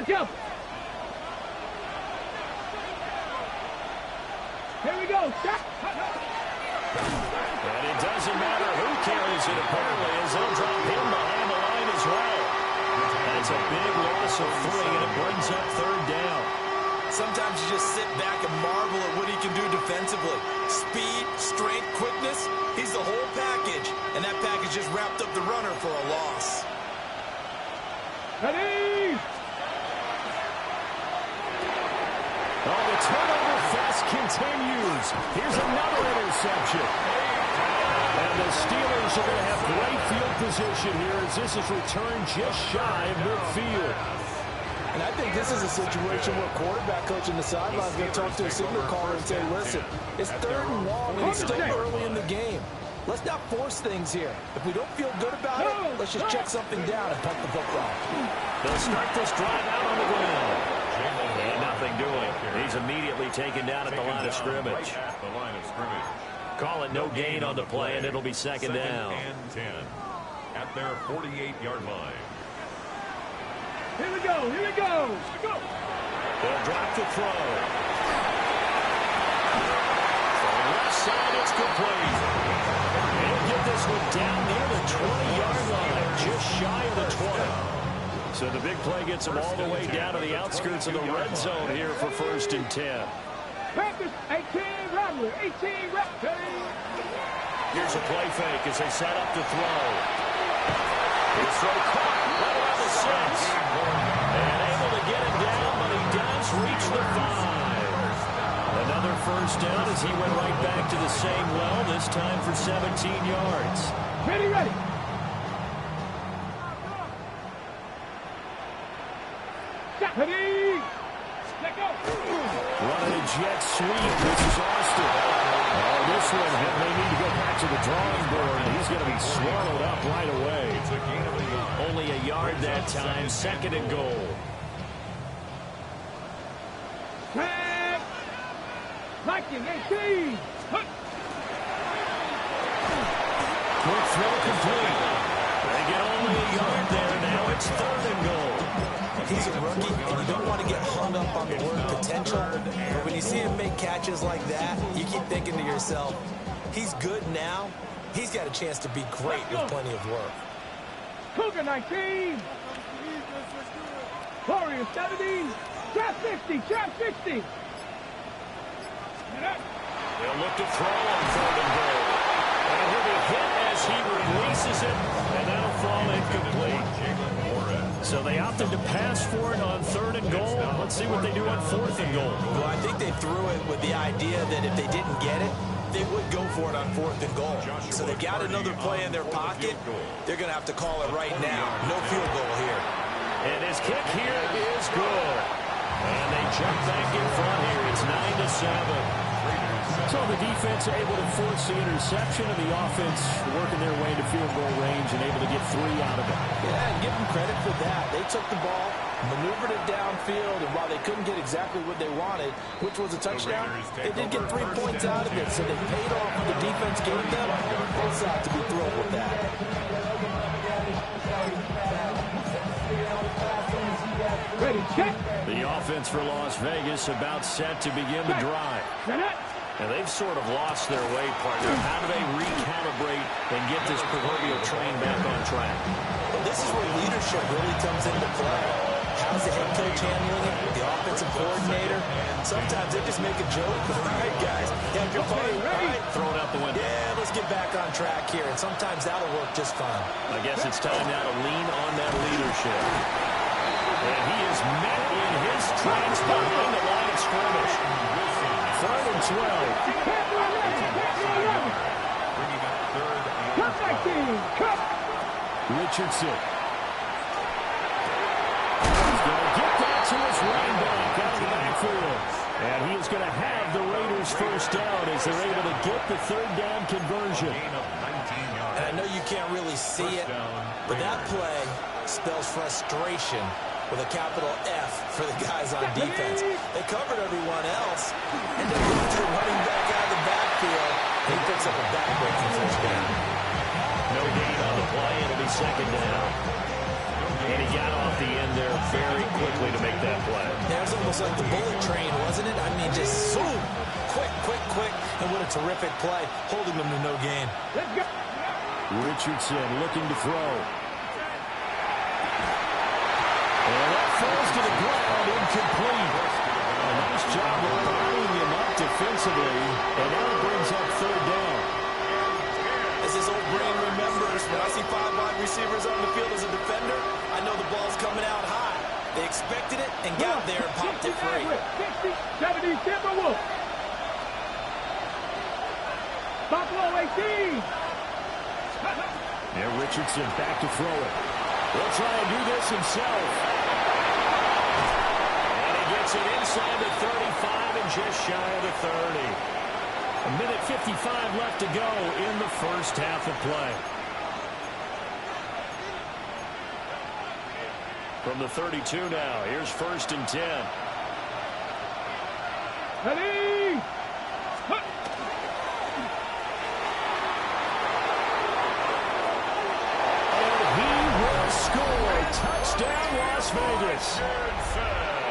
careful. Here we go. And it doesn't matter who carries it, apparently, as they'll drop him behind the line as well. That's a big loss of 3, and it brings up third down. Sometimes you just sit back and marvel at what he can do defensively. Speed, strength, quickness, he's the whole package. And that package just wrapped up the runner for a loss. Ready? Oh, the turnover fest continues. Here's another interception. And the Steelers are going to have great field position here as this is returned just shy of midfield. And I think this is a situation where quarterback coach in the sideline is going to talk to a signal caller and say, listen, it's 3rd and long and it's still early in the game. Let's not force things here. If we don't feel good about it, let's just check something down and punt the football. They'll start this drive out on the ground. And nothing doing. He's immediately taken down at the line of scrimmage. Call it no gain on the play, and it'll be second down. And 10 at their 48-yard line. Here we go. Here we go. They'll drop the throw. From the left side, it's complete. He'll get this one down near the 20-yard line, just shy of the 20. So the big play gets him all the way down to the outskirts of the red zone here for 1st and 10. Practice 18 Rattler. 18 Rattler. Here's a play fake as they set up to throw. His throw caught right around the 6. And able to get him down, but he does reach the 5. Another first down as he went right back to the same well, this time for 17 yards. Ready. Ready. Let go. Running a jet sweep. This is Austin. Oh, this one may need to go back to the drawing board. He's going to be swallowed up right away. It's a gain of a yard. Only a yard that time. 2nd and goal. Tag. Viking 18. Quick throw complete. They get only a yard there. Now it's 3rd and goal. He's a rookie, and you don't want to get hung up on the word potential. But when you see him make catches like that, you keep thinking to yourself, he's good now. He's got a chance to be great with plenty of work. Cougar 19. Warriors 70. Trap 60. Trap 60. They'll look to throw on 3rd and goal. And he'll be hit as he releases it, and that'll fall incomplete. So they opted to pass for it on 3rd and goal. Let's see what they do on 4th and goal. Well, I think they threw it with the idea that if they didn't get it, they would go for it on 4th and goal. So they've got another play in their pocket. They're going to have to call it right now. No field goal here. And his kick here is good. And they jump back in front here. It's 9-7. So the defense able to force the interception, and the offense working their way to field goal range and able to get 3 out of it. Yeah, and give them credit for that. They took the ball, maneuvered it downfield, and while they couldn't get exactly what they wanted, which was a touchdown, they did get 3 points out of it, so they paid off what the defense gave them. Both sides to be thrilled with that. Ready, check. The offense for Las Vegas about set to begin the drive. And they've sort of lost their way, partner. How do they recalibrate and get this proverbial train back on track? Well, this is where leadership really comes into play. How's the head coach handling it? The offensive coordinator? Sometimes they just make a joke. All right, guys, you have your fun. All right, Throw it out the window. yeah, let's get back on track here. And sometimes that'll work just fine. I guess it's time now to lean on that leadership. And he is met in his tracks behind the line of scrimmage. 3rd and 12. Richardson. He's going to get that to his running back out of the backfield. And he is going to have the Raiders first down as they're able to get the 3rd down conversion. And I know you can't really see it, but that play spells frustration with a capital F for the guys on defense. They covered everyone else, and they moved to the running back out of the backfield. He picks up a backbreaking first down. No gain on the play. It'll be 2nd down. And he got off the end there very quickly to make that play. Yeah, it was almost like the bullet train, wasn't it? I mean, just zoom. Quick, quick, quick. And what a terrific play, holding them to no gain. Let's go. Richardson looking to throw. And that falls to the ground, incomplete. A nice job of lining him up defensively, and now it brings up third down. As his old brain remembers, when I see 5 wide receivers on the field as a defender, I know the ball's coming out high. They expected it and got there and popped it free. 60, 70, Timberwolves. Buffalo 18. And Richardson back to throw it. He'll try and do this himself. And he gets it inside the 35 and just shy of the 30. A minute 55 left to go in the first half of play. From the 32 now, here's 1st and 10. Ready. Score. Touchdown, Las Vegas.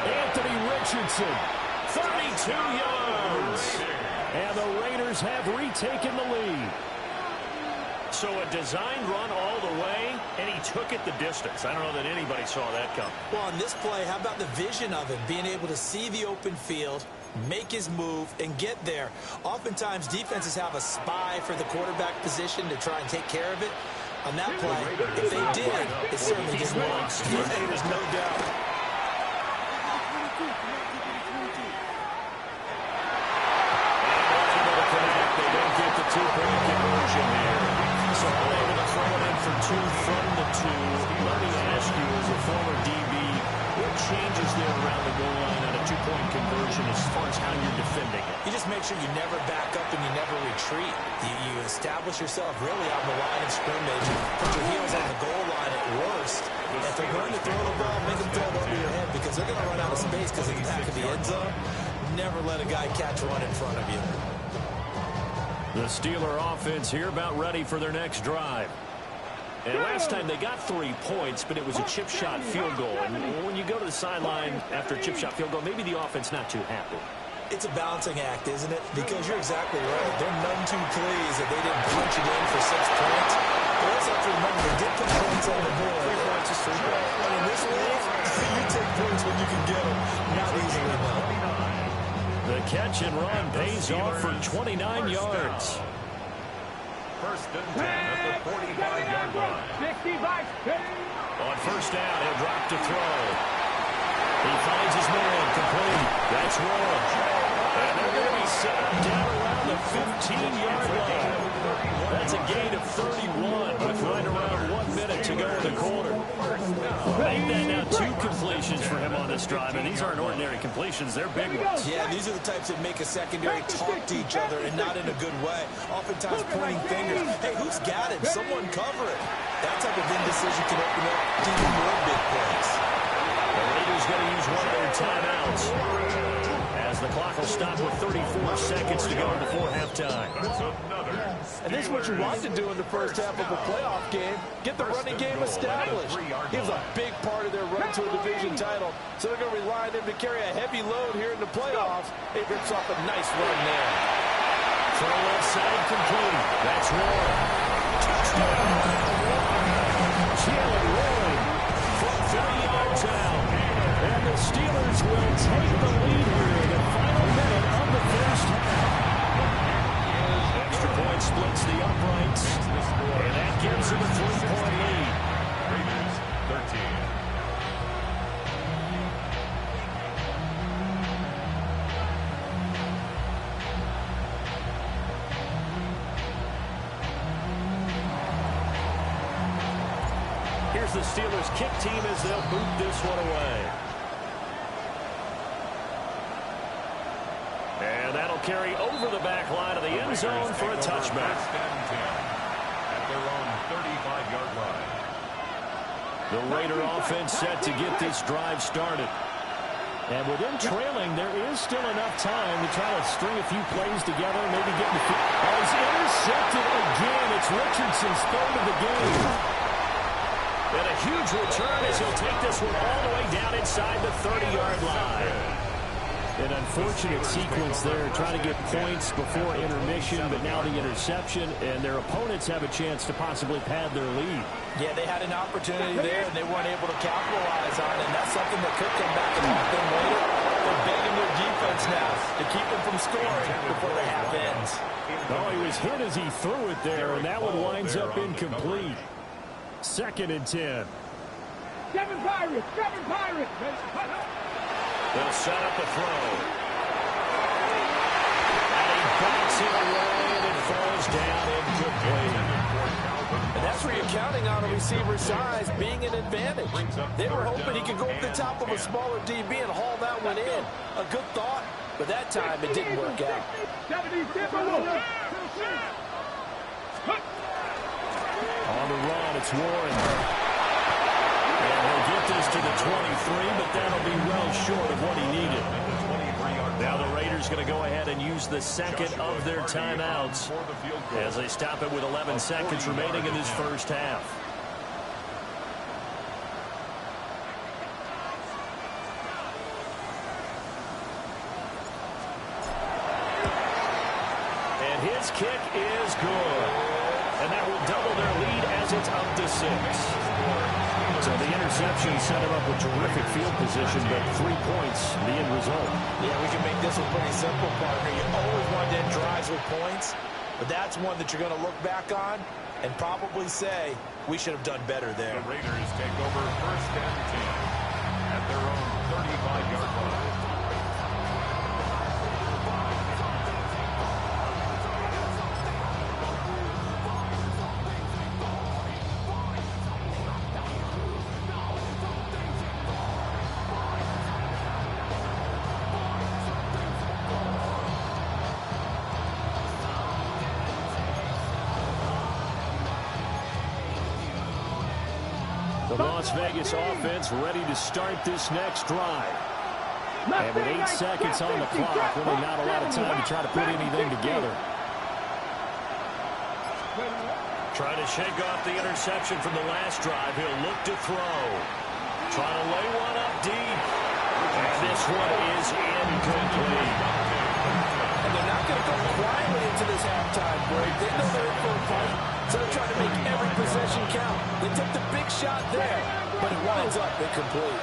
Anthony Richardson, 32 yards. And the Raiders have retaken the lead. So a designed run all the way, and he took it the distance. I don't know that anybody saw that come. Well, on this play, how about the vision of him, being able to see the open field, make his move, and get there. Oftentimes, defenses have a spy for the quarterback position to try and take care of it. On that play, if they did, it certainly didn't work. There's no doubt. They don't get the two-point conversion here. So they're able to throw it in for 2 from the 2. Let me ask you, as a former DB, what changes there around the goal line on a 2-point conversion as far as how you're defending it? You just make sure you never back up and you never retreat. You establish yourself really on the line of scrimmage, put your heels on the goal line at worst. If they're going to throw the ball, make them throw it over your head because they're going to run out of space because of the back of the end zone. Never let a guy catch one in front of you. The Steeler offense here about ready for their next drive. And last time they got 3 points, but it was a chip shot field goal. And when you go to the sideline after a chip shot field goal, maybe the offense not too happy. It's a balancing act, isn't it? Because you're exactly right. They're none too pleased that they didn't punch it in for 6 points. But also have to remember, they did put points on the board. 3 points is 3 points. And in this league, you take points when you can get them. Not easily, though. The catch and run pays off for 29 yards. 1st and 10 at the 45-yard line. 65. On 1st down, he'll drop to throw. He finds his man, complete. That's Warren. And they're going to be set up down around the 15-yard line. That's a gain of 31 with right around 1 minute to go in the quarter. Make that now 2 completions for him on this drive, and these aren't ordinary completions. They're big ones. Yeah, these are the types that make a secondary talk to each other and not in a good way. Oftentimes pointing fingers. Hey, who's got him? Someone cover it. That type of indecision can open up even more big plays. The Raiders going to use one of their timeouts as the clock will stop with 34 seconds to go before halftime. And this is what you want to do in the first half of a playoff game. Get the running game established. Gives a big part of their run to a division title. So they're going to rely on him to carry a heavy load here in the playoffs. It rips off a nice run there. Throw left side complete. That's Warren. Touchdown. Jalen Warren from 30 yards out. And the Steelers will take the lead here in the final minute of the first half. Extra point splits the uprights. And that gives them a 3-point lead. Raiders 13. Here's the Steelers kick team as they'll boot this one away. And that'll carry over the back line of the end zone for a touchback. 1st and 10 at their own 35-yard line. The Raider offense set to get this drive started. And with them trailing, there is still enough time to try to string a few plays together and maybe get in the field. He's intercepted again. It's Richardson's third of the game. And a huge return as he'll take this one all the way down inside the 30-yard line. An unfortunate sequence there, trying to get points before intermission, but now the interception, and their opponents have a chance to possibly pad their lead. Yeah, they had an opportunity there, and they weren't able to capitalize on it, and that's something that could come back and haunt them later. They're begging their defense now to keep them from scoring before the half ends. Oh, he was hit as he threw it there, and that one winds up incomplete. 2nd and 10. Seven Pirates! Seven Pirates! They'll set up a throw. And he backs it away, and it falls down incomplete. And that's where you're counting on a receiver's size being an advantage. They were hoping he could go over the top of a smaller DB and haul that one in. A good thought, but that time it didn't work out. On the run, it's Warren. And he'll get this to the 23, but that'll be well short of what he needed. Now the Raiders going to go ahead and use the second of their timeouts as they stop it with 11 seconds remaining in this first half. And his kick is good. And that will double their lead as it's up to 6. So the interception set him up with terrific field position, but 3 points, the end result. Yeah, we can make this one pretty simple, partner. You always want to end drives with points, but that's one that you're going to look back on and probably say, we should have done better there. The Raiders take over 1st and 10 at their own 35-yard line. The Las Vegas offense ready to start this next drive. And with 8 seconds on the clock, really not a lot of time to try to put anything together. Trying to shake off the interception from the last drive. He'll look to throw. Trying to lay one up deep. And this one is incomplete. And they're not going to go quietly into this halftime break. They know they're in for a fight, so they're trying to make every possession count. They took the big shot there, but it winds up incomplete.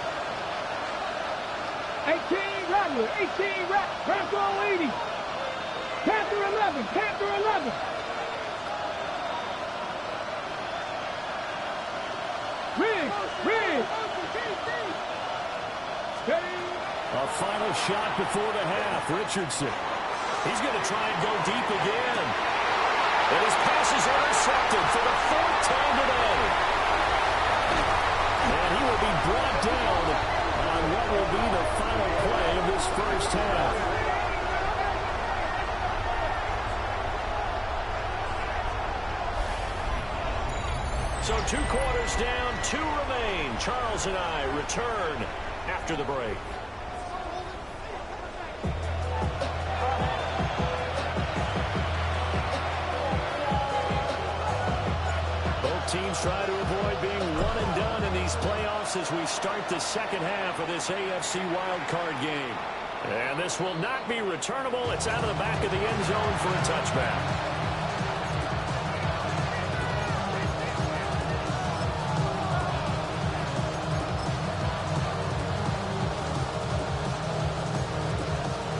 18 Rattler, 18 Panther 80. Panther 11, Panther 11. Riggs. A final shot before the half. Richardson. He's going to try and go deep again. And his pass is intercepted for the 4th time today. And he will be brought down on what will be the final play of this first half. So 2 quarters down, 2 remain. Charles and I return after the break. Teams try to avoid being one and done in these playoffs as we start the second half of this AFC wildcard game. And this will not be returnable. It's out of the back of the end zone for a touchback.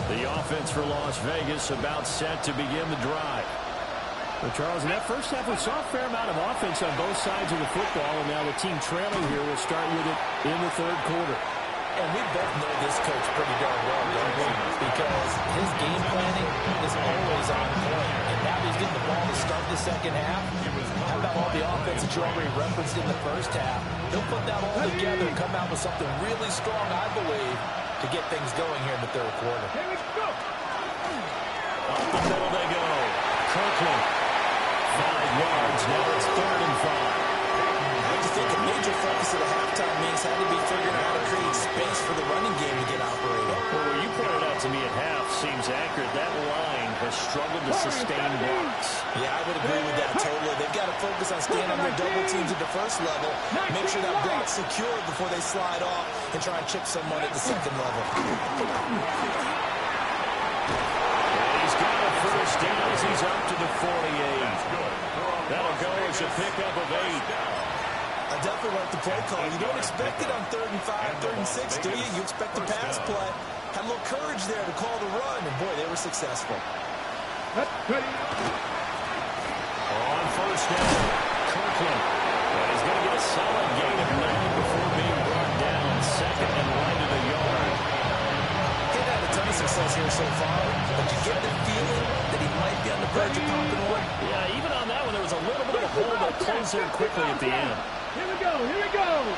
The offense for Las Vegas about set to begin the drive. Well, Charles, in that first half, we saw a fair amount of offense on both sides of the football, and now the team trailing here will start with it in the 3rd quarter. And we both know this coach pretty darn well, don't we? Because his game planning is always on point. And now he's getting the ball to start the second half. How about all the offense that you already referenced in the first half? He'll put that all together and come out with something really strong, I believe, to get things going here in the 3rd quarter. Up the middle they go. Kirkland. 5 yards. Now it's 3rd and 5. I just think a major focus of the halftime means had to be figuring out how to create space for the running game to get operating. Well, what you pointed out to me at half seems accurate. That line has struggled to sustain blocks. Yeah, I would agree with that totally. They've got to focus on staying on their double teams at the first level, make sure that block's secured before they slide off and try and chip someone at the second level. He's got a first down as he's up to the 48. That'll go as a pickup of 8. I definitely like the play call. You don't expect it on 3rd and 5, 3rd and 6, do you? You expect the pass play. Had a little courage there to call the run, and boy, they were successful. On first down, Kirkland. And he's going to get a solid gain of 9 before being brought down. Second and right of the yard. He's had a ton of success here so far, but you get the feeling that he might be on the verge of popping one. Yeah, even on that one, there was a little bit of a hole that closed there quickly at the end. Here we go, here we go.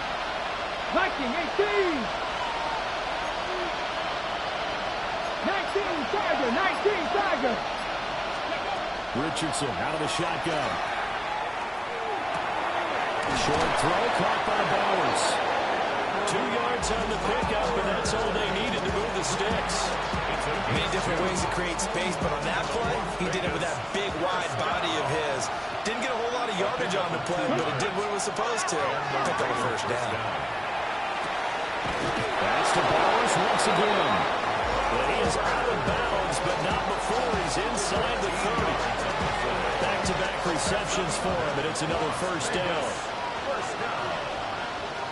Viking 18. 19 Tiger, 19 Tiger. Richardson out of the shotgun. Short throw caught by Bowers. 2 yards on the pickup, and that's all they needed to move the sticks. Many different ways to create space, but on that play, he did it with that big, wide body of his. Didn't get a whole lot of yardage on the play, but it did what it was supposed to. Picked up a first down. That's to Bowers once again. But he is out of bounds, but not before he's inside the 30. Back-to-back receptions for him, and it's another first down.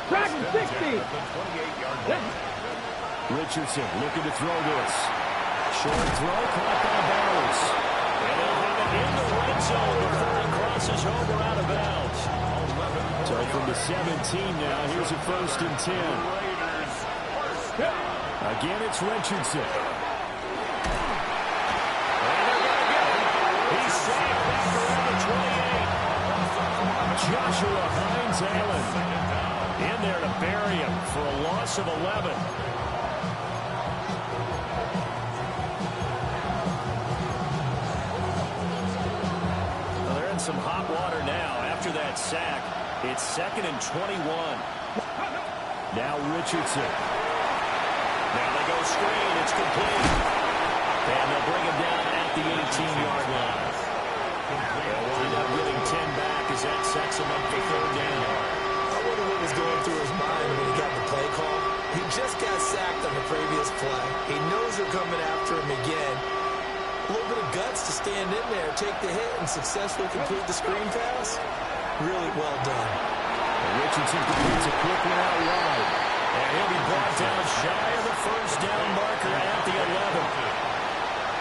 Dragon 60. Richardson looking to throw this. Short throw caught by Bowers. And they'll have it in the red zone before he crosses over out of bounds. So from the 17 now, here's a 1st and 10. Again, it's Richardson. He's sacked back around the 28. Joshua Hines-Allen in there to bury him for a loss of 11. Well, they're in some hot water now after that sack. It's 2nd and 21. Now Richardson. Now they go screen. It's complete. And they'll bring him down at the 18-yard line. They'll wind up getting 10 back as that sets him up for 3rd down. I wonder what was going through his mind when he got the play call. He just got sacked on the previous play. He knows they're coming after him again. A little bit of guts to stand in there, take the hit, and successfully complete the screen pass. Really well done. And Richardson completes a quick one out wide. And he'll be brought down shy of the first down marker at the 11.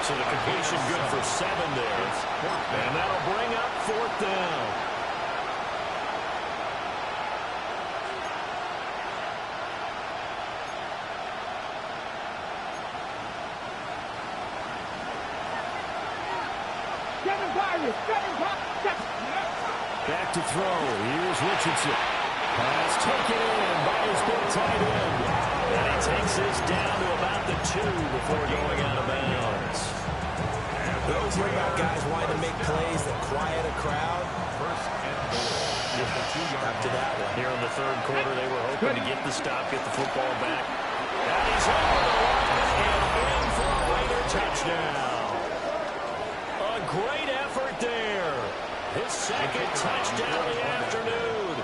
So the completion good for 7 there. And that'll bring up 4th down. Back to throw. Here's Richardson. Pass taken in by his big tight end. And he takes this down to about the 2 before going out of bounds. We always hear about guys wanting to make plays that quiet a crowd. After that one. Here in the 3rd quarter, they were hoping to get the stop, get the football back. And he's over the line and in for a Raider touchdown. A great effort there. His 2nd touchdown of the afternoon.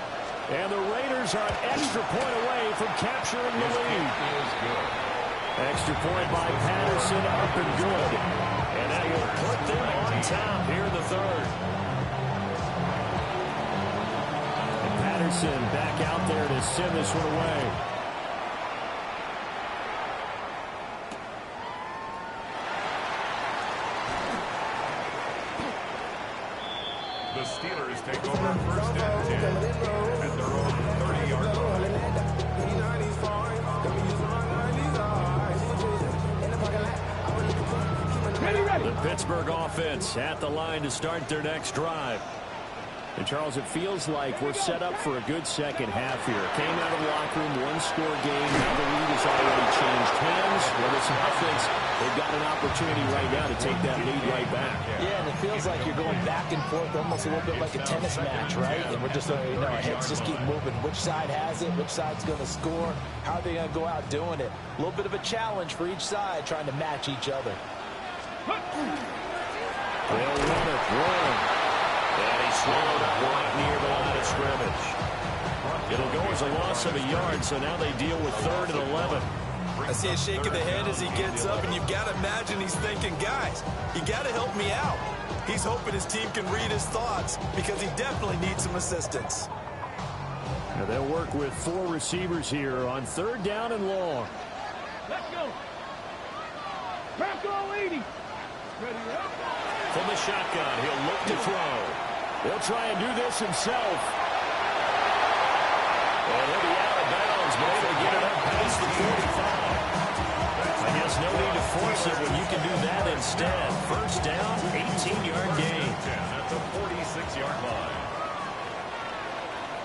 And the Raiders are an extra point away from capturing the lead. Extra point by Patterson, up and good. And that will put them on top here in the 3rd. And Patterson back out there to send this one away. The Steelers take over 1st and 10 at their own 30-yard line. The Pittsburgh offense at the line to start their next drive. And, Charles, it feels like we're set up for a good second half here. Came out of the locker room, one-score game. Now the lead has already changed hands. Well, this offense, they've got an opportunity right now to take that lead right back. Yeah, and it feels like you're going back and forth almost a little bit like a tennis match, right? And we're just, our heads just keep moving. Which side has it? Which side's going to score? How are they going to go out doing it? A little bit of a challenge for each side, trying to match each other. They'll run it. One. And he swallowed up right near the line of scrimmage. It'll go as a loss of a yard, so now they deal with 3rd and 11. I see a shake of the head as he gets up, and you've got to imagine he's thinking, guys, you got to help me out. He's hoping his team can read his thoughts because he definitely needs some assistance. Now they'll work with 4 receivers here on 3rd down and long. Let's go. Bronco 80. Ready up. From the shotgun, he'll look to throw. He'll try and do this himself. And he'll be out of bounds, but able to get it up past the 45. I guess no need to force it when you can do that instead. 1st down, 18-yard gain. At the 46-yard line.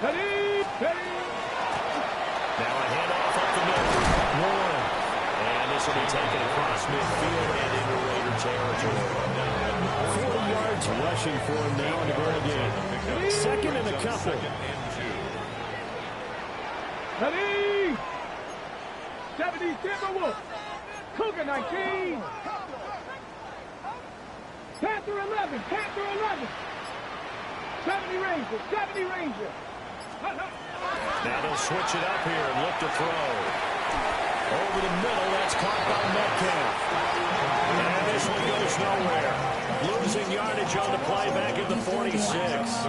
Ready. Now a handoff up the middle. One. And this will be taken across midfield and into Raider territory. 40 yards rushing for him now in the goal game. 2nd and a couple. Ready. 70 Timberwolves. Cougar 19. Panther 11. 70 Ranger. Now they'll switch it up here and look to throw. Over the middle, that's caught by Metcalf. And this one goes nowhere. Losing yardage on the play back at the 46.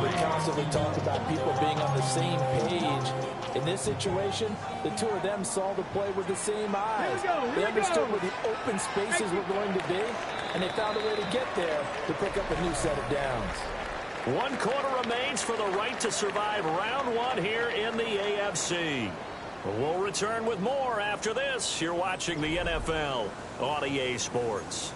We constantly talk about people being on the same page. In this situation, the 2 of them saw the play with the same eyes. They understood where the open spaces were going to be, and they found a way to get there to pick up a new set of downs. 1 quarter remains for the right to survive round 1 here in the AFC. We'll return with more after this. You're watching the NFL on EA Sports.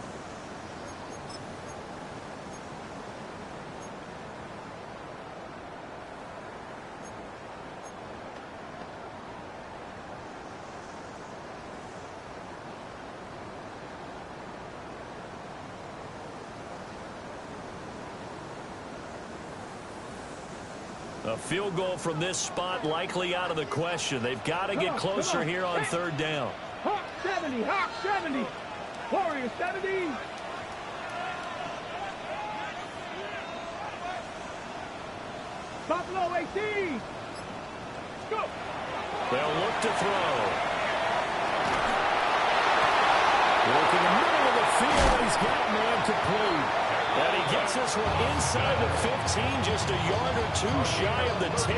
A field goal from this spot likely out of the question. They've got to get closer here on 3rd down. Hawk 70. Warriors 70. Buffalo 18. Go. They'll look to throw. Working the middle of the field. He's got man complete. And he gets this one inside the 15, just a yard or 2 shy of the 10.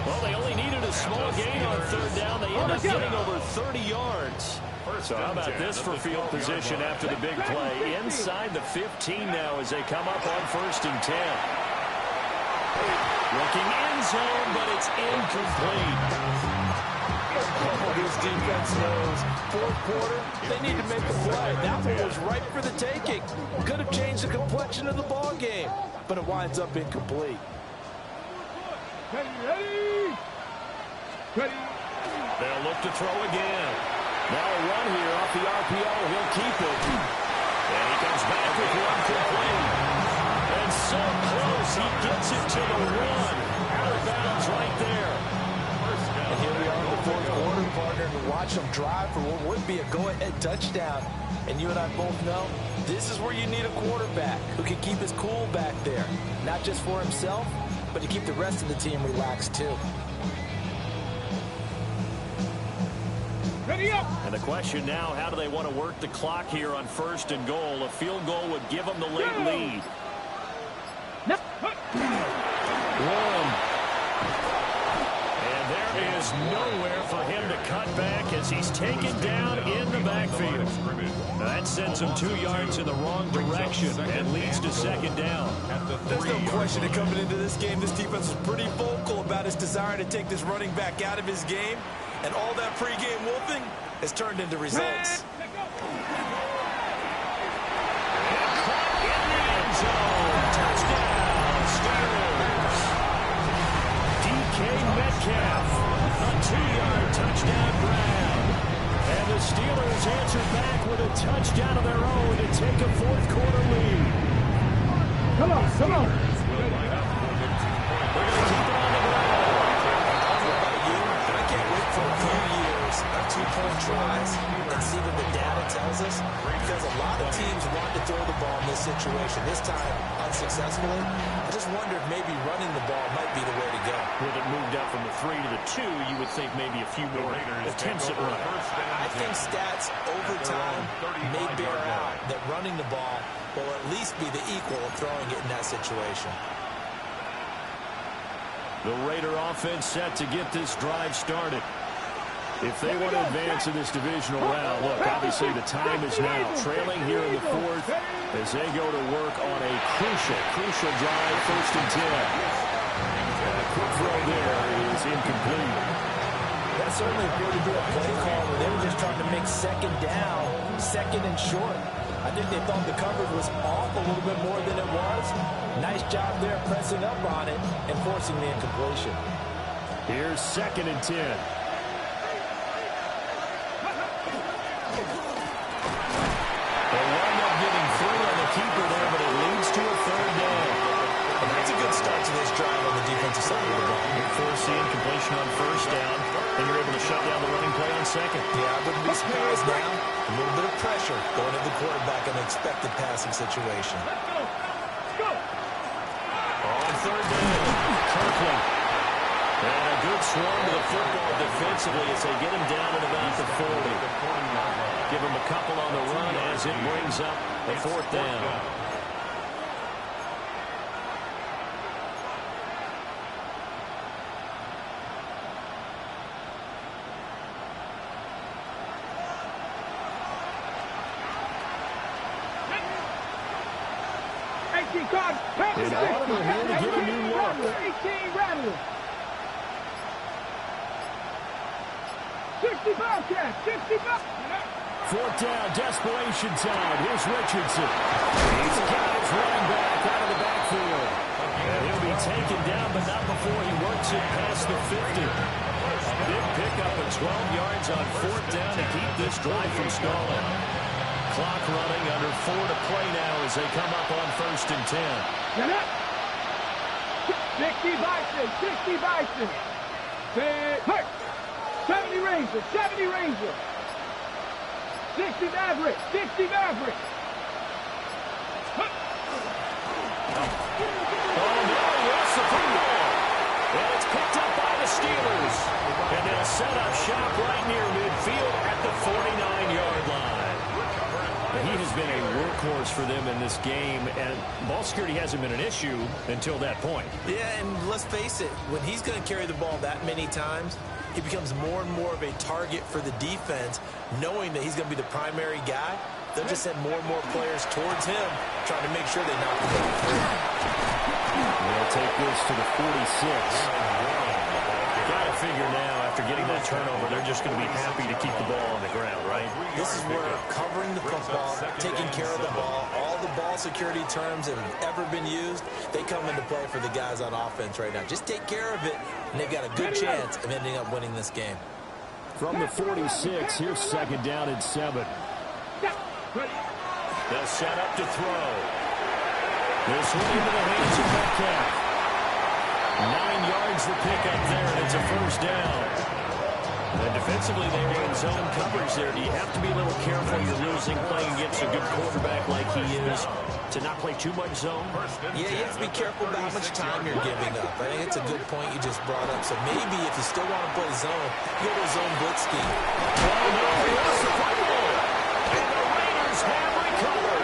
Well, they only needed a small gain on 3rd down. They end up getting over 30 yards. So how about this for field position after the big play? Inside the 15 now as they come up on 1st and 10. Looking end zone, but it's incomplete. This defense knows 4th quarter, they need to make a play. That one was ripe for the taking. Could have changed the complexion of the ball game, but it winds up incomplete. Ready. They'll look to throw again. Now a run here off the RPO. He'll keep it. And he comes back with one complete. And so close, he gets it to the 1. Out of bounds right there. And here we are in the 4th quarter, partner, to watch them drive for what would be a go-ahead touchdown. And you and I both know this is where you need a quarterback who can keep his cool back there. Not just for himself, but to keep the rest of the team relaxed too. Ready up. And the question now, how do they want to work the clock here on 1st and goal? A field goal would give them the late lead. One. And there is nowhere for him to cut back as he's taken down in the backfield. Now that sends him 2 yards in the wrong direction and leads to 2nd down. There's no question that coming into this game, this defense was pretty vocal about his desire to take this running back out of his game. And all that pregame wolfing has turned into results. Touchdown, Steelers. DK Metcalf, a 2-yard touchdown grab. And the Steelers answer back with a touchdown of their own to take a 4th quarter lead. Come on. We're going to keep it on the ground. I can't wait for a few years of 2 2-point tries and see what the data tells us? Because a lot of teams want to throw the ball in this situation. This time, unsuccessfully. I just wonder if maybe running the ball might be the way to go. With it moved up from the 3 to the 2, you would think maybe a few more attempts at running. I think stats over time may bear out that running the ball will at least be the equal of throwing it in that situation. The Raider offense set to get this drive started. If they want to advance in this divisional round, look, obviously the time is now. Trailing here in the 4th as they go to work on a crucial drive, 1st and 10. A quick throw there is incomplete. That certainly appeared to be a play call where they were just trying to make 2nd down, 2nd and short. I think they thought the coverage was off a little bit more than it was. Nice job there pressing up on it and forcing the incompletion. Here's 2nd and 10. They wind up getting through on the keeper there, but it leads to a 3rd down. And that's a good start to this drive on the defensive side of the ball. You force the incompletion on 1st down, and you're able to shut down the running play on 2nd. Yeah, I wouldn't be surprised now. A little bit of pressure going at the quarterback in an expected passing situation. On 3rd down, Kirkland. And a good swarm to the football defensively as they get him down at about the 40. Give him a couple on the run as it brings up the 4th down. And Audible here to get a new look. 18 Rattler. 65 catch, 65. 4th down, desperation time. Here's Richardson. He's got his running back out of the backfield. And he'll be taken down, but not before he works it past the 50. A big pickup of 12 yards on 4th down to keep this drive from stalling. Clock running, under 4 to play now as they come up on 1st and 10. 60 Bison, 60 Bison. 70 Ranger, 70 Ranger. 60 Maverick, 60 Maverick. Oh, no, he lost the football. And it's picked up by the Steelers. And they'll set up shop right near midfield at the 49-yard line. He has been a workhorse for them in this game, and ball security hasn't been an issue until that point. Yeah, and let's face it, when he's going to carry the ball that many times, he becomes more and more of a target for the defense, knowing that he's going to be the primary guy. They'll just send more and more players towards him, trying to make sure they knock him over free. They'll take this to the 46. Got to figure now, after getting that turnover, they're just going to be happy to keep the ball on the ground, right? This is where covering the football, taking care of the ball, all the ball security terms that have ever been used, they come into play for the guys on offense right now. Just take care of it, and they've got a good chance of ending up winning this game. From the 46, here's 2nd down and 7. They'll set up to throw. This one into the hands of Metcalf. 9 yards the pickup there, and it's a 1st down. And defensively, they were in zone coverage there. Do you have to be a little careful you're losing playing against a good quarterback like he is to not play too much zone? Yeah, you have to be careful about how much time you're giving up. I think it's a good point you just brought up. So maybe if you still want to play zone, go to a zone blitz scheme. Oh, no, he lost the football. And the Raiders have recovered.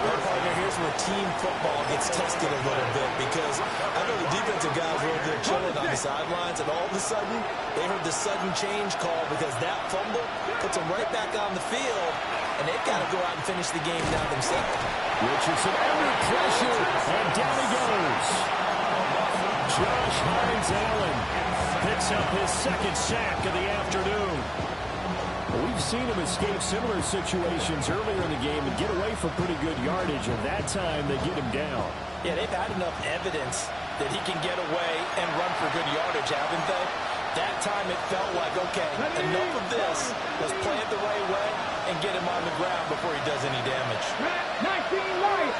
Well, partner, here's where team football gets tested a little bit, because I know the defensive guys were over there chilling on the sidelines, and all of a sudden, they heard the sudden change call because that fumble puts them right back on the field, and they've got to go out and finish the game now themselves. Richardson under pressure, and down he goes. Josh Hines-Allen picks up his 2nd sack of the afternoon. We've seen him escape similar situations earlier in the game and get away for pretty good yardage, and that time they get him down. Yeah, they've had enough evidence that he can get away and run for good yardage, haven't they? That time it felt like, okay, enough of this. Let's play it the right way and get him on the ground before he does any damage. 19 Lions,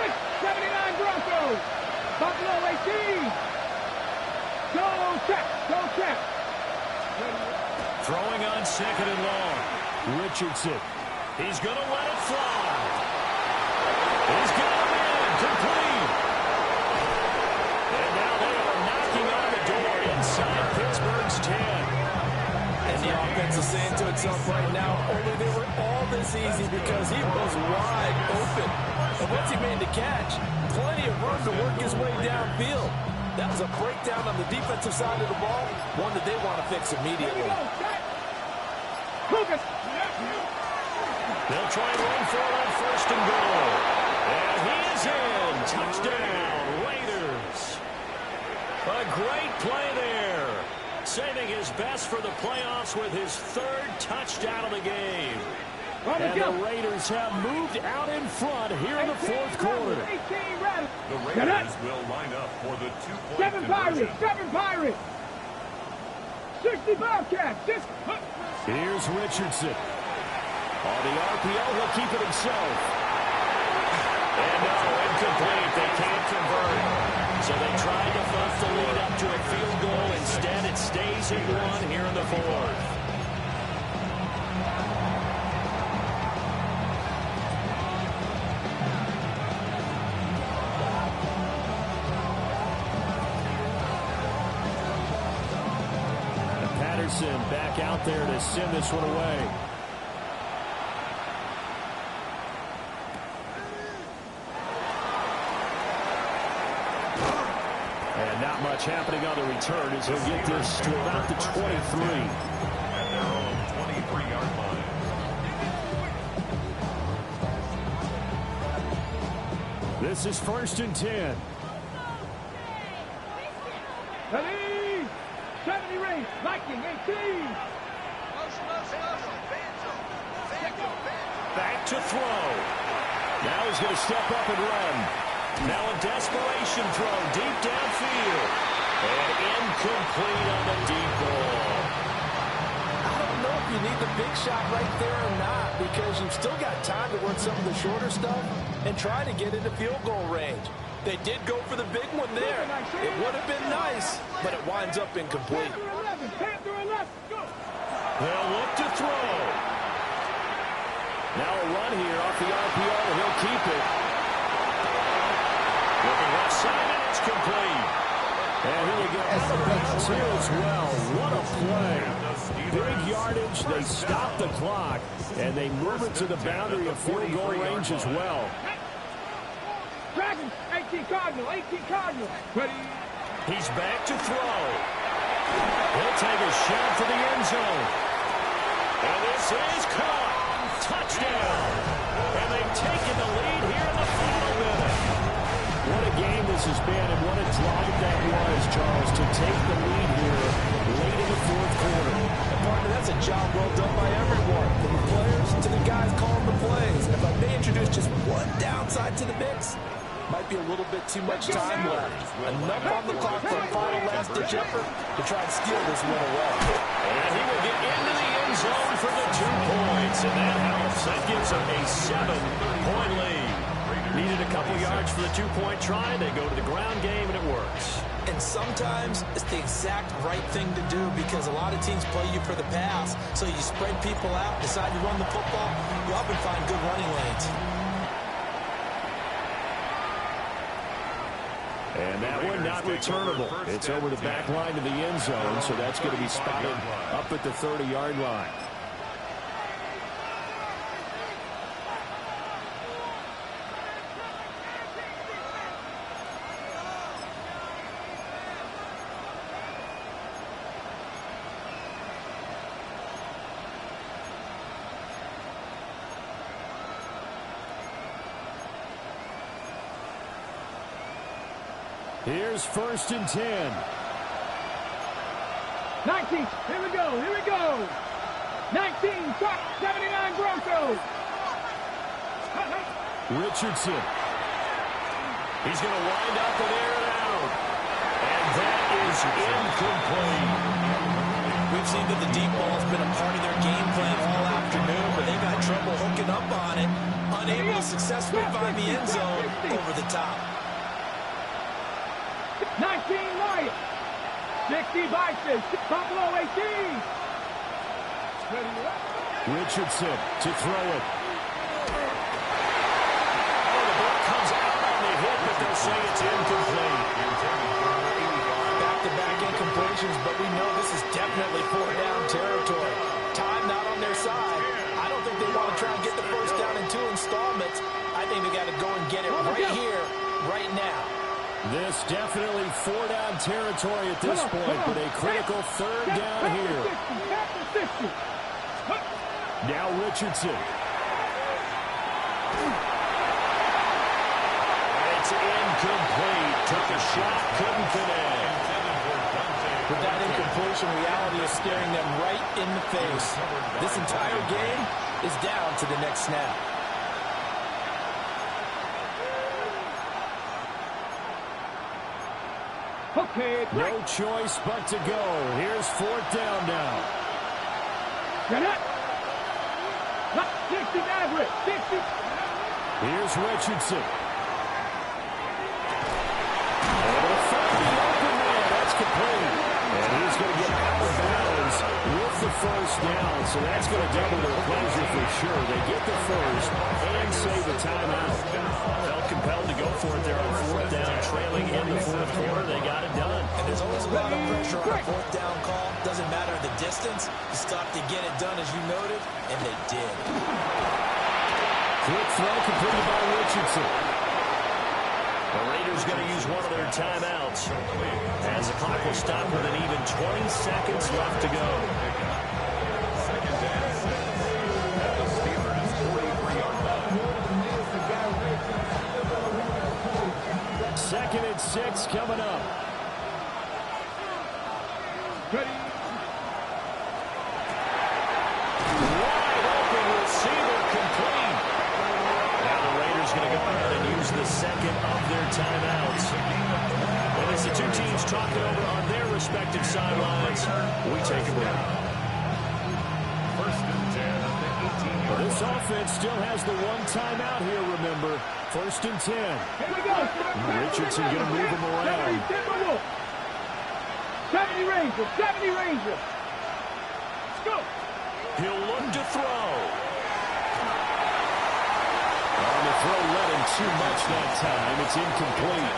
679 Broncos, Buffalo 18. Go check, go check. Throwing on second and long. Richardson. He's going to let it fly. He's got him in. Complete. And now they are knocking on the door inside Pittsburgh's 10. And the offense is saying to itself right now, only they were all this easy because he was wide open. And once he made the catch, plenty of room to work his way downfield. That was a breakdown on the defensive side of the ball, one that they want to fix immediately. Lucas. They'll try and run for it on first and goal. And he is in. Touchdown, Raiders. A great play there. Saving his best for the playoffs with his third touchdown of the game. And the Raiders have moved out in front here in the fourth quarter. 18 Raiders. The Raiders will line up for the two-point 7 conversion. Pirates. 7 Pirates. 60 Bobcats. Here's Richardson. On the RPO, he'll keep it himself. And no, incomplete. They can't convert. So they tried to bump the lead up to a field goal. Instead, it stays at 1 here in the fourth. Patterson back out there to send this one away. And not much happening on the return as he'll get this to about the 23. At their own 23-yard line. This is 1st and 10. Ready. 70 range. Viking 18. Back to throw. Now he's going to step up and run. Now a desperation throw deep downfield. And incomplete on the deep ball. I don't know if you need the big shot right there or not because you've still got time to work some of the shorter stuff and try to get into field goal range. They did go for the big one there. It would have been nice, but it winds up incomplete. Panther 11. Go. They'll look to throw. Now a run here off the RPO. He'll keep it. Looking left side, and it's complete. And here we go. Out of bounds here as well. What a play. Big yardage. They stop the clock, and they move it to the boundary of field goal range as well. Dragons. 18 Cardinal. 18 Cardinal. Ready. He's back to throw. He'll take a shot for the end zone. And this is caught. Touchdown. And they've taken the lead here in the final minute. What a game this has been, and what a drive that was, Charles, to take the lead here late in the fourth quarter. And partner, that's a job well done by everyone, from the players to the guys calling the plays. And if I may introduce just one downside to the mix, might be a little bit too much time left. Enough on the clock for a final last-ditch effort to try and steal this one away. And he will get into the end zone for the 2 points, and that helps. That gives them a 7-point lead. Needed a couple yards for the 2-point try. They go to the ground game, and it works. And sometimes it's the exact right thing to do because a lot of teams play you for the pass. So you spread people out, decide to run the football, you often find good running lanes. And that one not returnable. It's over the back line of the end zone, so that's going to be spotted up at the 30-yard line. Here's 1st and 10. 19. Here we go. Here we go. 19. Truck. 79 Broncos. Richardson. He's going to wind up and air it out. And that is incomplete. We've seen that the deep ball has been a part of their game plan all afternoon, but they've had trouble hooking up on it, unable to successfully find the end zone over the top. 19 Lions. 60 Vikings. Buffalo 18. Richardson to throw it. Oh, the ball comes out on the hit, but they'll say it's incomplete. Back-to-back incompletions, but we know this is definitely four-down territory. Time not on their side. I don't think they want to try and get the first down in 2 installments. I think they got to go and get it right here, right now. This definitely four-down territory at this point, but a critical third down here. Now Richardson. It's incomplete. Took a shot, couldn't connect. With that incompletion, reality is staring them right in the face. This entire game is down to the next snap. Okay, No choice but to go. Here's fourth down now. get it. 60 average, 60. Here's Richardson. Able to find the open man. That's complete. And he's going to get out of bounds with the first down. So that's going to double their pleasure for sure. They get the first and save a timeout. Felt compelled to go for it there on fourth down, trailing in the fourth quarter. They got it done. And there's always a lot of pressure on a fourth down call. Doesn't matter the distance. You stop to get it done, as you noted, and they did. Quick throw completed by Richardson. The Raiders going to use one of their timeouts as the clock will stop with an even 20 seconds left to go. Second down at the Steelers' 43-yard line. Second and 6 coming up. Ready. Wide open receiver complete. Now the Raiders going to go ahead and use the second of their timeouts. And as the two teams talk it over on their respective sidelines, we take a break. First and 10 at the 18-yard This offense still has the one timeout here, remember. First and 10. Here we go. Richardson going to move him around. 70 Rangers, 70 Rangers. Let's go. He'll look to throw. On the throw, let him too much that time. It's incomplete.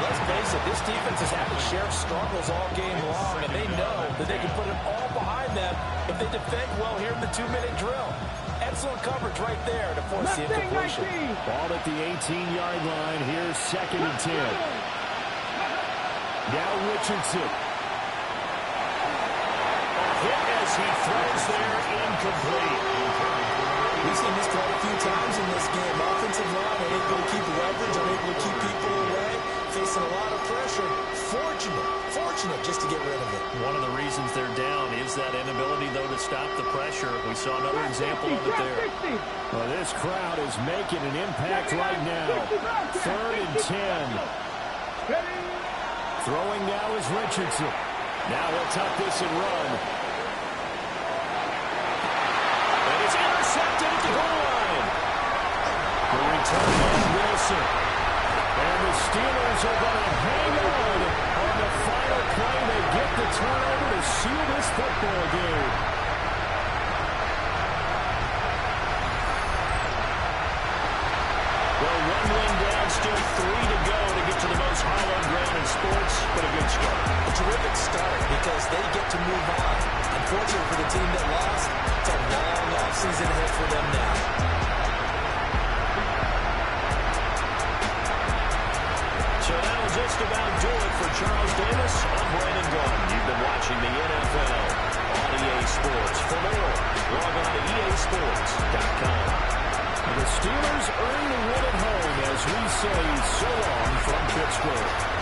Let's face it, this defense has had to share struggles all game long, and they know that they can put it all behind them if they defend well here in the 2-minute drill. Excellent coverage right there to force the incompletion. Ball at the 18-yard line. Here's second and 10. Now Richardson. Hit as he throws there, incomplete. We've seen this quite a few times in this game. Offensive line unable to keep leverage, unable to keep people away, facing a lot of pressure. Fortunate just to get rid of it. One of the reasons they're down is that inability, though, to stop the pressure. We saw another example of it there. Well, this crowd is making an impact right now. Third and 10. Throwing now is Richardson. Now he'll tuck this and run. And it's intercepted at the goal line. The return on Wilson. And the Steelers are going to hang on the final play. They get the turnover to seal this football game. Well, one win down, still 3 to go to get to the most hallowed ground in sports, but a good start. A terrific start because they get to move on. Unfortunately for the team that lost, it's a long offseason ahead for them now. So that'll just about do it for Charles Davis. I'm Brandon Gaudin. You've been watching the NFL on EA Sports. For more, log on to EASports.com. The Steelers earn the win at home as we say so long from Pittsburgh.